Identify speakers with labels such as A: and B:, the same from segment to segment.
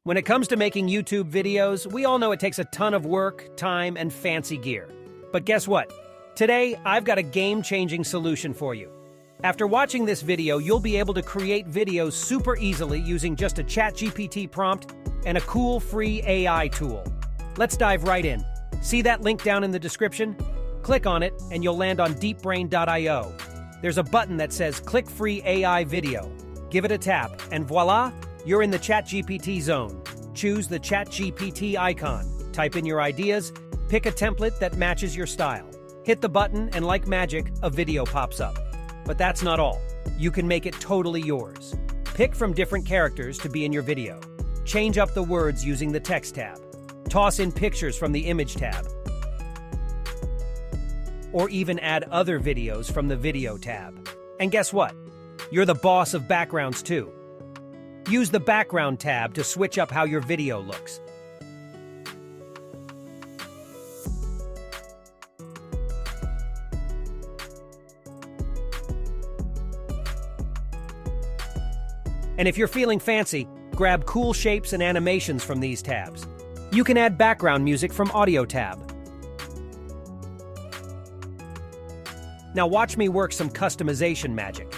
A: When it comes to making YouTube videos, we all know it takes a ton of work, time, and fancy gear. But guess what? Today, I've got a game-changing solution for you. After watching this video, you'll be able to create videos super easily using just a ChatGPT prompt and a cool free AI tool. Let's dive right in. See that link down in the description? Click on it and you'll land on deepbrain.io. There's a button that says Click Free AI Video. Give it a tap and voila, you're in the ChatGPT zone. Choose the ChatGPT icon. Type in your ideas, pick a template that matches your style. Hit the button and like magic, a video pops up. But that's not all. You can make it totally yours. Pick from different characters to be in your video. Change up the words using the text tab. Toss in pictures from the image tab. Or even add other videos from the video tab. And guess what? You're the boss of backgrounds too. Use the background tab to switch up how your video looks. And if you're feeling fancy, grab cool shapes and animations from these tabs. You can add background music from Audio tab. Now watch me work some customization magic.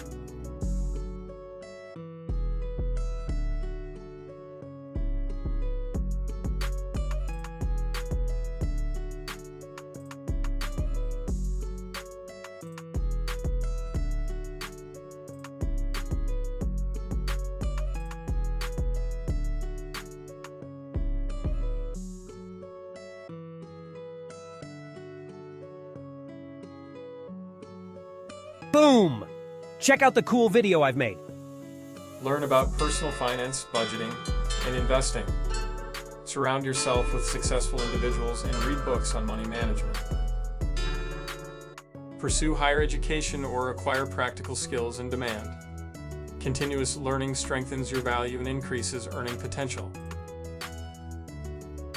A: Boom! Check out the cool video I've made.
B: Learn about personal finance, budgeting, and investing. Surround yourself with successful individuals and read books on money management. Pursue higher education or acquire practical skills in demand. Continuous learning strengthens your value and increases earning potential.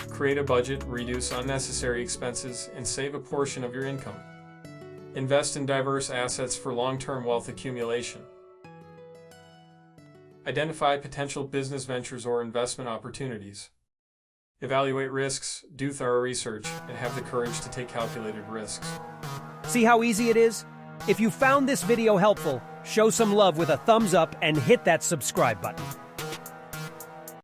B: Create a budget, reduce unnecessary expenses, and save a portion of your income. Invest in diverse assets for long-term wealth accumulation. Identify potential business ventures or investment opportunities. Evaluate risks, do thorough research, and have the courage to take calculated risks.
A: See how easy it is? If you found this video helpful, show some love with a thumbs up and hit that subscribe button.